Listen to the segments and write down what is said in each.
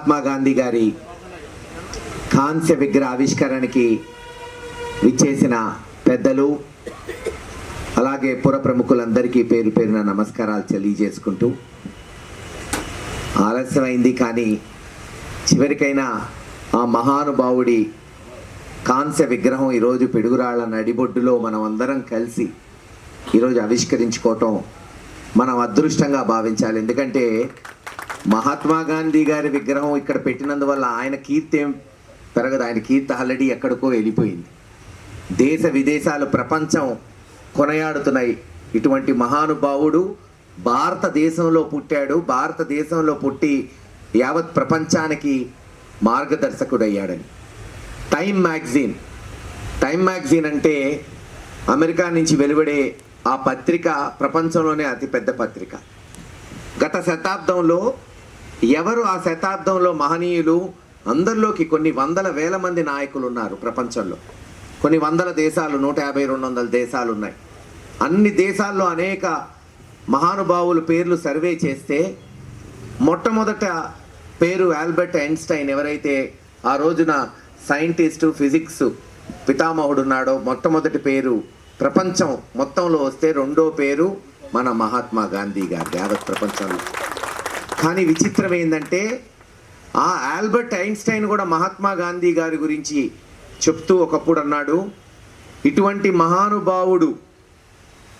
మహాత్మా గాంధీ గారి కాంస్య విగ్రహ ఆవిష్కరణకి విచ్చేసిన పెద్దలు అలాగే పుర ప్రముఖులందరికీ పేరు పేరున నమస్కారాలు తెలియజేసుకుంటూ, ఆలస్యమైంది కానీ చివరికైనా ఆ మహానుభావుడి కాంస్య విగ్రహం ఈరోజు పిడుగురాళ్ల నడిబొడ్డులో మనం అందరం కలిసి ఈరోజు ఆవిష్కరించుకోవటం మనం అదృష్టంగా భావించాలి. ఎందుకంటే మహాత్మా గాంధీ గారి విగ్రహం ఇక్కడ పెట్టినందువల్ల ఆయన కీర్తి ఏం పెరగదు, ఆయన కీర్తి ఆల్రెడీ ఎక్కడికో వెళ్ళిపోయింది. దేశ విదేశాలు ప్రపంచం కొనయాడుతున్నాయి. ఇటువంటి మహానుభావుడు భారతదేశంలో పుట్టాడు, భారతదేశంలో పుట్టి యావత్ ప్రపంచానికి మార్గదర్శకుడయ్యాడని. టైమ్ మ్యాగజైన్ అంటే అమెరికా నుంచి వెలువడే ఆ పత్రిక ప్రపంచంలోనే అతిపెద్ద పత్రిక. గత శతాబ్దంలో ఎవరు ఆ శతాబ్దంలో మహనీయులు, అందరిలోకి కొన్ని వందల వేల మంది నాయకులు ఉన్నారు ప్రపంచంలో. కొన్ని వందల దేశాలు, 150-200 దేశాలు ఉన్నాయి. అన్ని దేశాల్లో అనేక మహానుభావుల పేర్లు సర్వే చేస్తే మొట్టమొదట పేరు ఆల్బర్ట్ ఐన్స్టైన్. ఎవరైతే ఆ రోజున సైంటిస్టు, ఫిజిక్స్ పితామహుడు ఉన్నాడో మొట్టమొదటి పేరు ప్రపంచం మొత్తంలో వస్తే రెండో పేరు మన మహాత్మా గాంధీ గారి యావత్ ప్రపంచంలో. కానీ విచిత్రం ఏంటంటే ఆ ఆల్బర్ట్ ఐన్స్టైన్ కూడా మహాత్మా గాంధీ గారి గురించి చెప్తూ ఒకప్పుడు అన్నాడు, ఇటువంటి మహానుభావుడు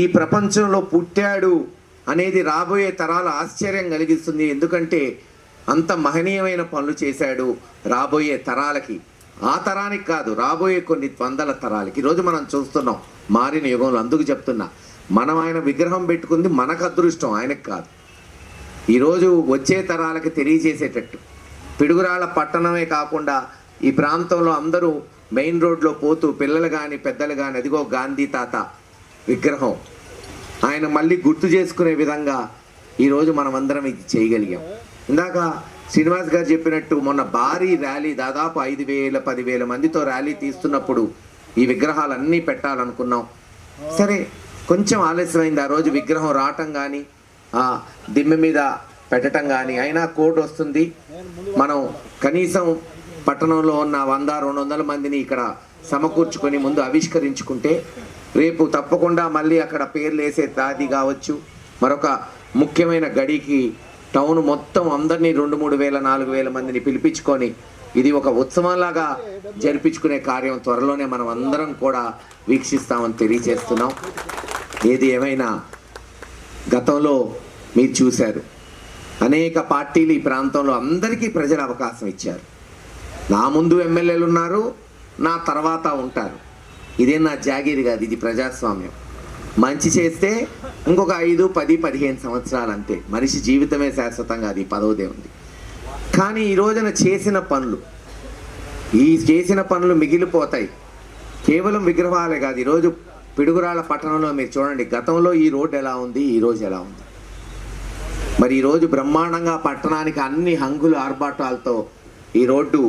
ఈ ప్రపంచంలో పుట్టాడు అనేది రాబోయే తరాలు ఆశ్చర్యం కలిగిస్తుంది. ఎందుకంటే అంత మహనీయమైన పనులు చేశాడు రాబోయే తరాలకి. ఆ తరానికి కాదు, రాబోయే కొన్ని వందల తరాలకి. ఈరోజు మనం చూస్తున్నాం మారిన యుగంలో. అందుకు చెప్తున్నా, మనం ఆయన విగ్రహం పెట్టుకుంది మనకు అదృష్టం, ఆయనకు కాదు. ఈరోజు వచ్చే తరాలకి తెలియజేసేటట్టు పిడుగురాళ్ల పట్టణమే కాకుండా ఈ ప్రాంతంలో అందరూ మెయిన్ రోడ్లో పోతూ పిల్లలు కానీ పెద్దలు కానీ అదిగో గాంధీ తాత విగ్రహం, ఆయన మళ్ళీ గుర్తు చేసుకునే విధంగా ఈరోజు మనం అందరం ఇది చేయగలిగాం. ఇందాక శ్రీనివాస్ గారు చెప్పినట్టు మొన్న భారీ ర్యాలీ, దాదాపు 5,000-10,000 మందితో ర్యాలీ తీస్తున్నప్పుడు ఈ విగ్రహాలన్నీ పెట్టాలనుకున్నాం. సరే కొంచెం ఆలస్యమైంది ఆ రోజు విగ్రహం రావటం కానీ ఆ దిమ్మె మీద పెట్టడం కానీ. అయినా కోడ్ వస్తుంది, మనం కనీసం పట్టణంలో ఉన్న 100-200 మందిని ఇక్కడ సమకూర్చుకొని ముందు ఆవిష్కరించుకుంటే రేపు తప్పకుండా మళ్ళీ అక్కడ పేర్లు వేసే దాది కావచ్చు, మరొక ముఖ్యమైన గడికి టౌన్ మొత్తం అందరినీ 2,000-3,000-4,000 మందిని పిలిపించుకొని ఇది ఒక ఉత్సవంలాగా జరిపించుకునే కార్యం త్వరలోనే మనం అందరం కూడా వీక్షిస్తామని తెలియజేస్తున్నాం. ఏది ఏమైనా గతంలో మీరు చూశారు, అనేక పార్టీలు ఈ ప్రాంతంలో అందరికీ ప్రజలు అవకాశం ఇచ్చారు. నా ముందు ఎమ్మెల్యేలు ఉన్నారు, నా తర్వాత ఉంటారు. ఇదే నా జాగీరు కాదు, ఇది ప్రజాస్వామ్యం. మంచి చేస్తే ఇంకొక 5, 10, 15 సంవత్సరాలు అంతే. మనిషి జీవితమే శాశ్వతంగా, అది పదవుదే ఉంది. కానీ ఈ రోజున చేసిన పనులు మిగిలిపోతాయి. కేవలం విగ్రహాలే కాదు. ఈరోజు పిడుగురాళ్ల పట్టణంలో మీరు చూడండి, గతంలో ఈ రోడ్డు ఎలా ఉంది, ఈరోజు ఎలా ఉంది. మరి ఈరోజు బ్రహ్మాండంగా పట్టణానికి అన్ని హంగులు ఆర్భాటాలతో ఈ రోడ్డు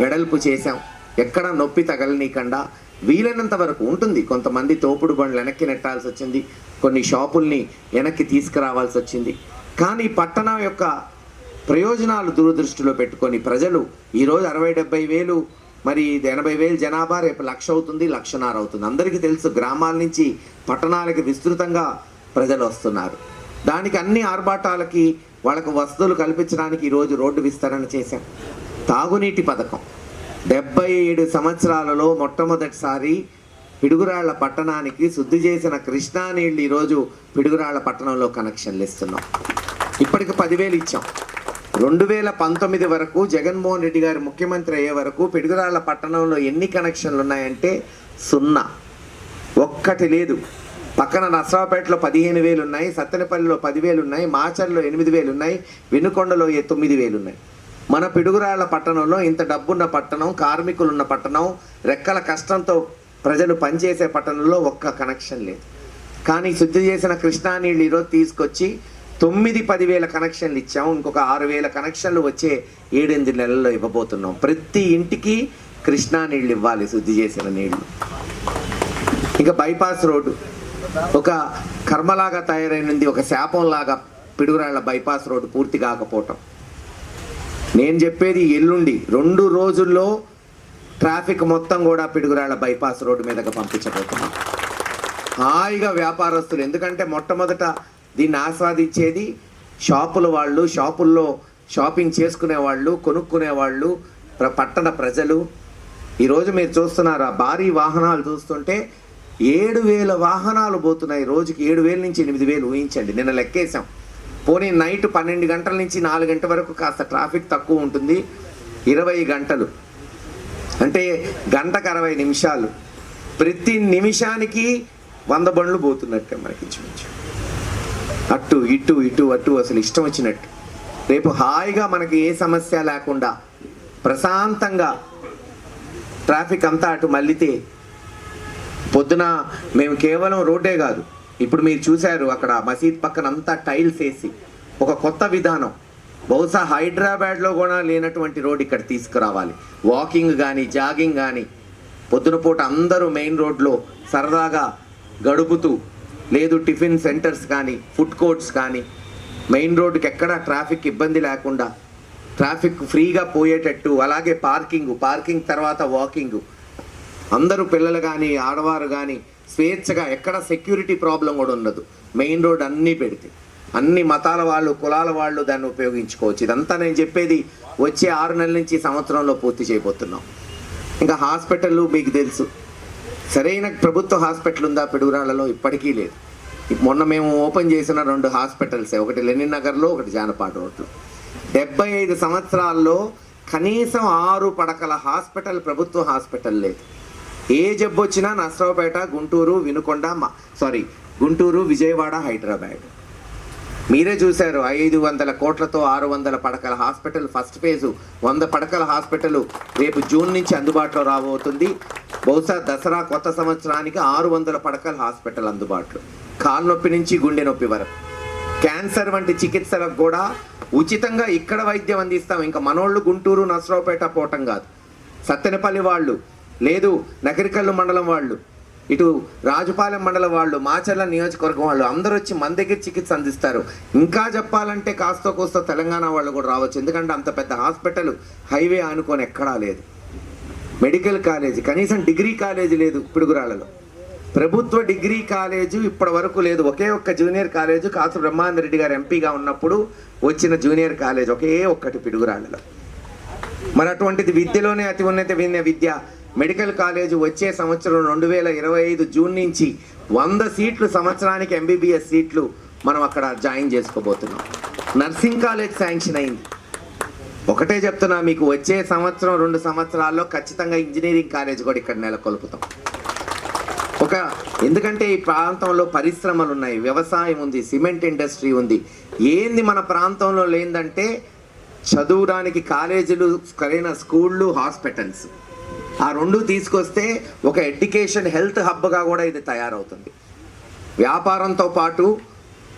వెడల్పు చేశాం. ఎక్కడ నొప్పి తగలనీయకుండా వీలైనంత వరకు ఉంటుంది. కొంతమంది తోపుడు బండ్లు వెనక్కి నెట్టాల్సి వచ్చింది, కొన్ని షాపుల్ని వెనక్కి తీసుకురావాల్సి వచ్చింది. కానీ పట్టణం యొక్క ప్రయోజనాలు దూరదృష్టిలో పెట్టుకొని ప్రజలు ఈరోజు 60-70 వేలు, మరి 80,000 జనాభా, రేపు 1,00,000 అవుతుంది, 1,50,000 అవుతుంది. అందరికీ తెలుసు, గ్రామాల నుంచి పట్టణాలకి విస్తృతంగా ప్రజలు వస్తున్నారు. దానికి అన్ని ఆర్భాటాలకి వాళ్ళకు వసతులు కల్పించడానికి ఈరోజు రోడ్డు విస్తరణ చేశాం. తాగునీటి పథకం 77 సంవత్సరాలలో మొట్టమొదటిసారి పిడుగురాళ్ల పట్టణానికి శుద్ధి చేసిన కృష్ణా నీళ్ళు ఈరోజు పిడుగురాళ్ల పట్టణంలో కనెక్షన్లు ఇస్తున్నాం. ఇప్పటికి 10,000 ఇచ్చాం. 2019 వరకు జగన్మోహన్ రెడ్డి గారు ముఖ్యమంత్రి అయ్యే వరకు పిడుగురాళ్ల పట్టణంలో ఎన్ని కనెక్షన్లు ఉన్నాయంటే 0, ఒక్కటి లేదు. పక్కన నర్సరావుపేటలో 15,000 ఉన్నాయి, సత్తెనపల్లిలో 10,000 ఉన్నాయి, మాచర్లో 8,000 ఉన్నాయి, వెనుకొండలో 9,000 ఉన్నాయి. మన పిడుగురాళ్ల పట్టణంలో ఇంత డబ్బున్న పట్టణం, కార్మికులున్న పట్టణం, రెక్కల కష్టంతో ప్రజలు పనిచేసే పట్టణంలో ఒక్క కనెక్షన్ లేదు. కానీ శుద్ధి చేసిన కృష్ణా నీళ్ళు ఈరోజు తీసుకొచ్చి 9-10,000 కనెక్షన్లు ఇచ్చాము. ఇంకొక 6,000 కనెక్షన్లు వచ్చే 7-8 నెలల్లో ఇవ్వబోతున్నాం. ప్రతి ఇంటికి కృష్ణా నీళ్ళు ఇవ్వాలి, శుద్ధి చేసిన నీళ్లు. ఇంకా బైపాస్ రోడ్డు ఒక కర్మలాగా తయారైనది, ఒక శాపంలాగా పిడుగురాళ్ల బైపాస్ రోడ్డు పూర్తి కాకపోవటం. నేను చెప్పేది ఎల్లుండి 2 రోజుల్లో ట్రాఫిక్ మొత్తం కూడా పిడుగురాళ్ళ బైపాస్ రోడ్డు మీదకి పంపించబోతున్నాం. హాయిగా వ్యాపారస్తులు, ఎందుకంటే మొట్టమొదట దీన్ని ఆస్వాదించేది షాపుల వాళ్ళు, షాపుల్లో షాపింగ్ చేసుకునే వాళ్ళు, కొనుక్కునే వాళ్ళు, పట్టణ ప్రజలు. ఈరోజు మీరు చూస్తున్నారు, ఆ భారీ వాహనాలు చూస్తుంటే 7,000 వాహనాలు పోతున్నాయి రోజుకి. 7,000 నుంచి 8,000 ఊహించండి. నిన్న లెక్కేసాం. పోనీ నైట్ 12 గంటల నుంచి 4 గంటల వరకు కాస్త ట్రాఫిక్ తక్కువ ఉంటుంది. 20 గంటలు అంటే గంటకు 60 నిమిషాలు. ప్రతి నిమిషానికి 100 బండ్లు పోతున్నట్టే మనకి ఇంచుమించు. అటు ఇటు ఇటు అటు అసలు ఇష్టం వచ్చినట్టు. రేపు హాయిగా మనకి ఏ సమస్య లేకుండా ప్రశాంతంగా ట్రాఫిక్ అంతా అటు మళ్ళితే, పొద్దున మేము కేవలం రోడ్డే కాదు, ఇప్పుడు మీరు చూశారు అక్కడ మసీద్ పక్కన అంతా టైల్స్ వేసి ఒక కొత్త విధానం, బహుశా హైదరాబాద్లో కూడా లేనటువంటి రోడ్ ఇక్కడ తీసుకురావాలి. వాకింగ్ కానీ జాగింగ్ కానీ పొద్దున పూట అందరూ మెయిన్ రోడ్లో సరదాగా గడుపుతూ, లేదు టిఫిన్ సెంటర్స్ కానీ ఫుడ్ కోర్ట్స్ కానీ మెయిన్ రోడ్డుకి ఎక్కడ ట్రాఫిక్ ఇబ్బంది లేకుండా ట్రాఫిక్ ఫ్రీగా పోయేటట్టు, అలాగే పార్కింగ్ తర్వాత వాకింగ్, అందరూ పిల్లలు కానీ ఆడవారు కానీ స్వేచ్ఛగా, ఎక్కడ సెక్యూరిటీ ప్రాబ్లం కూడా ఉండదు. మెయిన్ రోడ్ అన్నీ పెడితే అన్ని మతాల వాళ్ళు, కులాల వాళ్ళు దాన్ని ఉపయోగించుకోవచ్చు. ఇదంతా నేను చెప్పేది వచ్చే 6 నెలల నుంచి సంవత్సరంలో పూర్తి చేయబోతున్నాం. ఇంకా హాస్పిటల్ మీకు తెలుసు, సరైన ప్రభుత్వ హాస్పిటల్ ఉందా పిడుగురాళ్లలో? ఇప్పటికీ లేదు. మొన్న మేము ఓపెన్ చేసిన 2 హాస్పిటల్సే, ఒకటి లెనిన్ నగర్లో, ఒకటి జానపాడు రోడ్లో. 75 సంవత్సరాల్లో కనీసం 6 పడకల హాస్పిటల్, ప్రభుత్వ హాస్పిటల్ లేదు. ఏ జబ్బు వచ్చినా నర్సరావుపేట, గుంటూరు, విజయవాడ, హైదరాబాద్. మీరే చూశారు, 500 కోట్లతో 600 పడకల హాస్పిటల్ ఫస్ట్ ఫేజు, 100 పడకల హాస్పిటల్ రేపు జూన్ నుంచి అందుబాటులో రాబోతుంది. బహుశా దసరా కొత్త సంవత్సరానికి 600 పడకల హాస్పిటల్ అందుబాటులో. కాలు నొప్పి నుంచి గుండె నొప్పి వరకు, క్యాన్సర్ వంటి చికిత్సలకు కూడా ఉచితంగా ఇక్కడ వైద్యం అందిస్తాం. ఇంకా మనోళ్ళు గుంటూరు, నర్సరావుపేట పోవటం కాదు, సత్తెనపల్లి వాళ్ళు, లేదు నగరికల్లు మండలం వాళ్ళు, ఇటు రాజుపాలెం మండలం వాళ్ళు, మాచర్ల నియోజకవర్గం వాళ్ళు అందరూ వచ్చి మన దగ్గర చికిత్స అందిస్తారు. ఇంకా చెప్పాలంటే కాస్త కోస్త తెలంగాణ వాళ్ళు కూడా రావచ్చు, ఎందుకంటే అంత పెద్ద హాస్పిటల్ హైవే ఆనుకొని ఎక్కడా లేదు. మెడికల్ కాలేజీ, కనీసం డిగ్రీ కాలేజీ లేదు పిడుగురాళ్లలో. ప్రభుత్వ డిగ్రీ కాలేజీ ఇప్పటి వరకు లేదు. ఒకే ఒక్క జూనియర్ కాలేజు కాసు బ్రహ్మానంద రెడ్డి గారు ఎంపీగా ఉన్నప్పుడు వచ్చిన జూనియర్ కాలేజ్ ఒకే ఒక్కటి పిడుగురాళ్లలో. మరి అటువంటిది విద్యలోనే అతి ఉన్నత విద్య మెడికల్ కాలేజీ వచ్చే సంవత్సరం 2025 జూన్ నుంచి 100 సీట్లు సంవత్సరానికి ఎంబీబీఎస్ సీట్లు మనం అక్కడ జాయిన్ చేసుకోబోతున్నాం. నర్సింగ్ కాలేజ్ శాంక్షన్ అయింది. ఒకటే చెప్తున్నా మీకు, వచ్చే సంవత్సరం 2 సంవత్సరాల్లో ఖచ్చితంగా ఇంజనీరింగ్ కాలేజ్ కూడా ఇక్కడ నెలకొల్పుతాం. ఎందుకంటే ఈ ప్రాంతంలో పరిశ్రమలు ఉన్నాయి, వ్యవసాయం ఉంది, సిమెంట్ ఇండస్ట్రీ ఉంది. ఏంది మన ప్రాంతంలో లేదంటే చదువుడానికి కాలేజీలు, సరైన స్కూళ్ళు, హాస్పిటల్స్. ఆ 2 తీసుకొస్తే ఒక ఎడ్యుకేషన్ హెల్త్ హబ్గా కూడా ఇది తయారవుతుంది. వ్యాపారంతో పాటు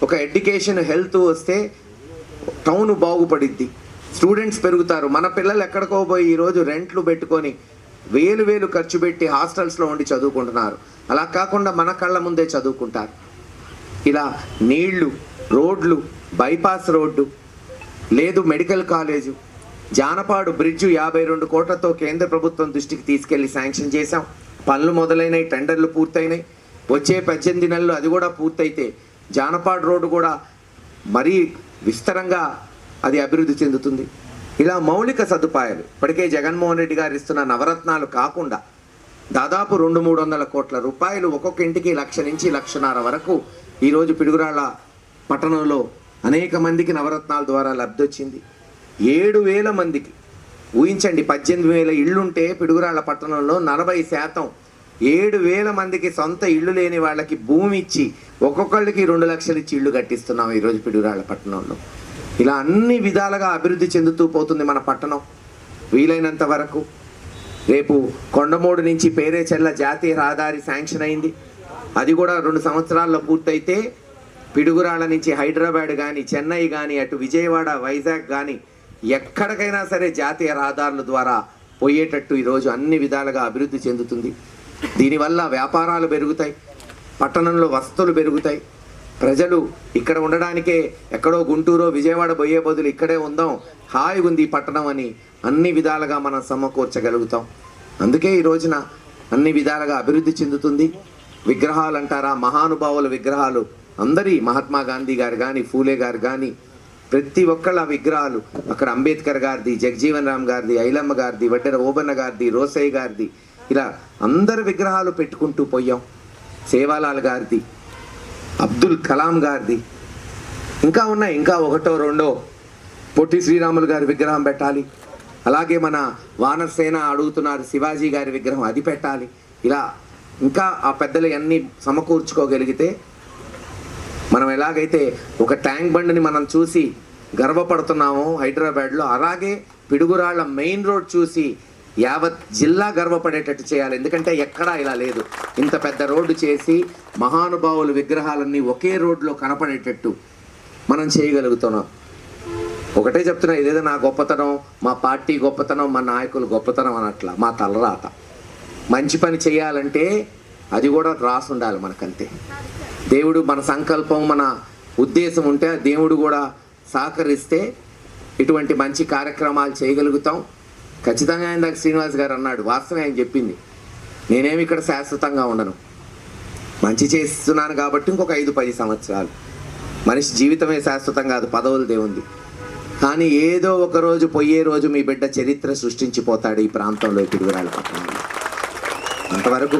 ఒక ఎడ్యుకేషన్ హెల్త్ వస్తే టౌన్ బాగుపడిద్ది, స్టూడెంట్స్ పెరుగుతారు. మన పిల్లలు ఎక్కడికో పోయి ఈరోజు రెంట్లు పెట్టుకొని వేలు ఖర్చు పెట్టి హాస్టల్స్లో ఉండి చదువుకుంటున్నారు. అలా కాకుండా మన కళ్ళ ముందే చదువుకుంటారు. ఇలా నీళ్లు, రోడ్లు, బైపాస్ రోడ్డు, లేదు మెడికల్ కాలేజు, జానపాడు బ్రిడ్జు 52 కోట్లతో కేంద్ర ప్రభుత్వం దృష్టికి తీసుకెళ్లి శాంక్షన్ చేశాం. పనులు మొదలైనవి, టెండర్లు పూర్తయినాయి. వచ్చే 18 నెలలు అది కూడా పూర్తయితే జానపాడు రోడ్డు కూడా మరీ విస్తరంగా అది అభివృద్ధి చెందుతుంది. ఇలా మౌలిక సదుపాయాలు ఇప్పటికే జగన్మోహన్ రెడ్డి గారు ఇస్తున్న నవరత్నాలు కాకుండా దాదాపు 200-300 కోట్ల రూపాయలు ఒక్కొక్క ఇంటికి 1,00,000 నుంచి 1,50,000 వరకు ఈరోజు పిడుగురాళ్ళ పట్టణంలో అనేక మందికి నవరత్నాల ద్వారా లబ్ధి వచ్చింది. 7,000 మందికి, ఊహించండి, 18,000 ఇళ్ళుంటే పిడుగురాళ్ళ పట్టణంలో 40% 7,000 మందికి సొంత ఇళ్ళు లేని వాళ్ళకి భూమి ఇచ్చి ఒక్కొక్కళ్ళకి 2 లక్షలు ఇచ్చి ఇళ్ళు కట్టిస్తున్నాం ఈరోజు పిడుగురాళ్ళ పట్టణంలో. ఇలా అన్ని విధాలుగా అభివృద్ధి చెందుతూ పోతుంది మన పట్టణం. వీలైనంత వరకు రేపు కొండమూడు నుంచి పేరేచెర్ల జాతీయ రహదారి శాంక్షన్ అయింది. అది కూడా 2 సంవత్సరాల్లో పూర్తయితే పిడుగురాళ్ళ నుంచి హైదరాబాద్ కానీ, చెన్నై కానీ, అటు విజయవాడ, వైజాగ్ కానీ ఎక్కడికైనా సరే జాతీయ రహదారుల ద్వారా పోయేటట్టు ఈరోజు అన్ని విధాలుగా అభివృద్ధి చెందుతుంది. దీనివల్ల వ్యాపారాలు పెరుగుతాయి, పట్టణంలో వసతులు పెరుగుతాయి. ప్రజలు ఇక్కడ ఉండడానికే ఎక్కడో గుంటూరో విజయవాడ పోయే బదులు ఇక్కడే ఉందాం, హాయిగా ఉంది ఈ పట్టణం అని అన్ని విధాలుగా మనం సమకూర్చగలుగుతాం. అందుకే ఈ రోజున అన్ని విధాలుగా అభివృద్ధి చెందుతుంది. విగ్రహాలు అంటారా, మహానుభావుల విగ్రహాలు అందరి, మహాత్మా గాంధీ గారు కానీ, ఫూలే గారు కానీ, ప్రతి ఒక్కళ్ళ విగ్రహాలు అక్కడ అంబేద్కర్ గారిది, జగజీవన్ రామ్ గారిది, ఐలమ్మ గారిది, వడ్డెర ఓబన్న గారిది, రోసయ్య గారిది, ఇలా అందరి విగ్రహాలు పెట్టుకుంటూ పోయాం. సేవాలాల్ గారిది, అబ్దుల్ కలాం గారిది, ఇంకా ఉన్నాయి, ఇంకా ఒకటో రెండో. పొట్టి శ్రీరాములు గారి విగ్రహం పెట్టాలి. అలాగే మన వానరసేన అడుగుతున్నారు, శివాజీ గారి విగ్రహం అది పెట్టాలి. ఇలా ఇంకా ఆ పెద్దలు అన్నీ సమకూర్చుకోగలిగితే మనం ఎలాగైతే ఒక ట్యాంక్ బండ్ని మనం చూసి గర్వపడుతున్నామో హైదరాబాద్లో, అలాగే పిడుగురాళ్ళ మెయిన్ రోడ్ చూసి యావత్ జిల్లా గర్వపడేటట్టు చేయాలి. ఎందుకంటే ఎక్కడా ఇలా లేదు. ఇంత పెద్ద రోడ్డు చేసి మహానుభావుల విగ్రహాలన్నీ ఒకే రోడ్లో కనపడేటట్టు మనం చేయగలుగుతున్నాం. ఒకటే చెప్తున్నా, ఇదేదో నా గొప్పతనం, మా పార్టీ గొప్పతనం, మా నాయకులు గొప్పతనం అనట్లా, మా తలరాత. మంచి పని చేయాలంటే అది కూడా రాసి ఉండాలి మనకంతే. దేవుడు మన సంకల్పం, మన ఉద్దేశం ఉంటే దేవుడు కూడా సహకరిస్తే ఇటువంటి మంచి కార్యక్రమాలు చేయగలుగుతాం. ఖచ్చితంగా ఇందాక శ్రీనివాస్ గారు అన్నాడు, వాస్తవం ఆయన చెప్పింది. నేనేమి ఇక్కడ శాశ్వతంగా ఉండను, మంచి చేస్తున్నాను కాబట్టి ఇంకొక 5-10 సంవత్సరాలు. మనిషి జీవితమే శాశ్వతం కాదు, పదవులు దేవుంది. కానీ ఏదో ఒక రోజు, పోయే రోజు మీ బిడ్డ చరిత్ర సృష్టించిపోతాడు ఈ ప్రాంతంలో, పిడుగురాళ్ళ పట్టణంలో. అంతవరకు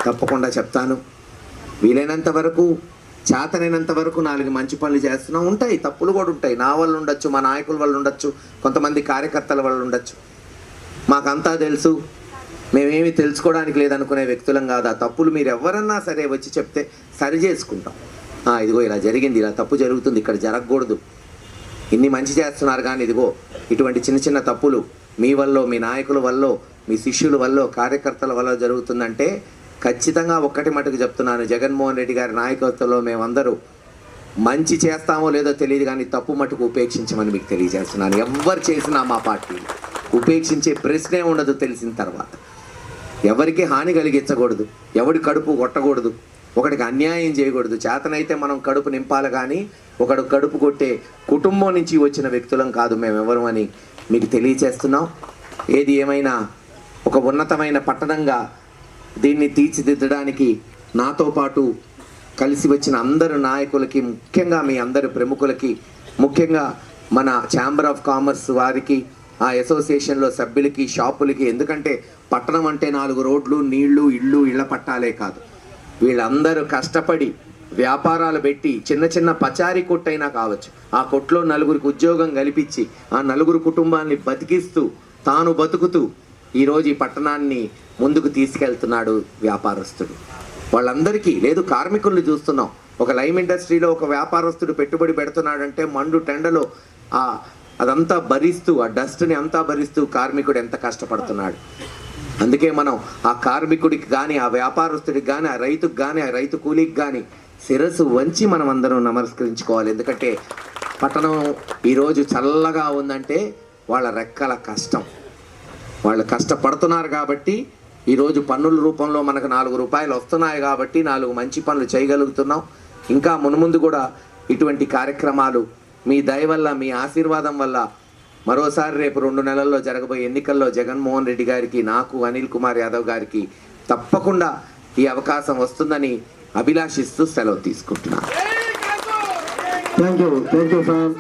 తప్పకుండా చెప్తాను. వీలైనంత వరకు, చేతనైనంత వరకు 4 మంచి పనులు చేస్తున్నాం. ఉంటాయి, తప్పులు కూడా ఉంటాయి. నా వల్ల ఉండొచ్చు, మా నాయకుల వల్ల ఉండొచ్చు, కొంతమంది కార్యకర్తల వల్ల ఉండొచ్చు. మాకంతా తెలుసు, మేమేమి తెలుసుకోవడానికి లేదనుకునే వ్యక్తులం కాదు. ఆ తప్పులు మీరు ఎవరన్నా సరే వచ్చి చెప్తే సరి చేసుకుంటాం. ఇదిగో ఇలా జరిగింది, ఇలా తప్పు జరుగుతుంది, ఇక్కడ జరగకూడదు. ఇన్ని మంచి చేస్తున్నారు కానీ ఇదిగో ఇటువంటి చిన్న చిన్న తప్పులు మీ వల్ల, మీ నాయకుల వల్ల, మీ శిష్యుల వల్ల, కార్యకర్తల వల్ల జరుగుతుందంటే ఖచ్చితంగా ఒక్కటి మటుకు చెప్తున్నాను, జగన్మోహన్ రెడ్డి గారి నాయకత్వంలో మేమందరూ మంచి చేస్తామో లేదో తెలియదు కానీ తప్పు మటుకు ఉపేక్షించమని మీకు తెలియజేస్తున్నాను. ఎవరు చేసినా మా పార్టీ ఉపేక్షించే ప్రశ్నే ఉండదు. తెలిసిన తర్వాత ఎవరికి హాని కలిగించకూడదు, ఎవడి కడుపు కొట్టకూడదు, ఒకటికి అన్యాయం చేయకూడదు. చేతనైతే మనం కడుపు నింపాలి కానీ ఒకడు కడుపు కొట్టే కుటుంబం నుంచి వచ్చిన వ్యక్తులం కాదు మేమెవరు అని మీకు తెలియచేస్తున్నాం. ఏది ఏమైనా ఒక ఉన్నతమైన పట్టణంగా దీన్ని తీర్చిదిద్దడానికి నాతో పాటు కలిసి వచ్చిన అందరు నాయకులకి, ముఖ్యంగా మీ అందరు ప్రముఖులకి, ముఖ్యంగా మన ఛాంబర్ ఆఫ్ కామర్స్ వారికి, ఆ అసోసియేషన్లో సభ్యులకి, షాపులకి. ఎందుకంటే పట్టణం అంటే 4 రోడ్లు, నీళ్లు, ఇళ్ళు, ఇళ్ల పట్టాలే కాదు. వీళ్ళందరూ కష్టపడి వ్యాపారాలు పెట్టి, చిన్న చిన్న పచారీ కొట్టైనా కావచ్చు, ఆ కొట్లో 4గురికి ఉద్యోగం కల్పించి ఆ 4 కుటుంబాన్ని బతికిస్తూ తాను బతుకుతూ ఈరోజు ఈ పట్టణాన్ని ముందుకు తీసుకెళ్తున్నాడు వ్యాపారస్తుడు. వాళ్ళందరికీ లేదు, కార్మికుల్ని చూస్తున్నాం. ఒక లైమ్ ఇండస్ట్రీలో ఒక వ్యాపారస్తుడు పెట్టుబడి పెడుతున్నాడంటే మండు టెండలో అదంతా భరిస్తూ, ఆ డస్ట్ని అంతా భరిస్తూ కార్మికుడు ఎంత కష్టపడుతున్నాడు. అందుకే మనం ఆ కార్మికుడికి కానీ, ఆ వ్యాపారస్తుడికి కానీ, ఆ రైతుకు కానీ, ఆ రైతు కూలీకి కానీ శిరస్సు వంచి మనం అందరం నమస్కరించుకోవాలి. ఎందుకంటే పట్టణం ఈరోజు చల్లగా ఉందంటే వాళ్ళ రెక్కల కష్టం. వాళ్ళు కష్టపడుతున్నారు కాబట్టి ఈరోజు పన్నుల రూపంలో మనకు 4 రూపాయలు వస్తున్నాయి కాబట్టి 4 మంచి పనులు చేయగలుగుతున్నాం. ఇంకా మున్ముందు కూడా ఇటువంటి కార్యక్రమాలు మీ దయ వల్ల, మీ ఆశీర్వాదం వల్ల మరోసారి రేపు 2 నెలల్లో జరగబోయే ఎన్నికల్లో జగన్మోహన్ రెడ్డి గారికి, నాకు, అనిల్ కుమార్ యాదవ్ గారికి తప్పకుండా ఈ అవకాశం వస్తుందని అభిలాషిస్తూ సెలవు తీసుకుంటున్నాను. Thank you sir.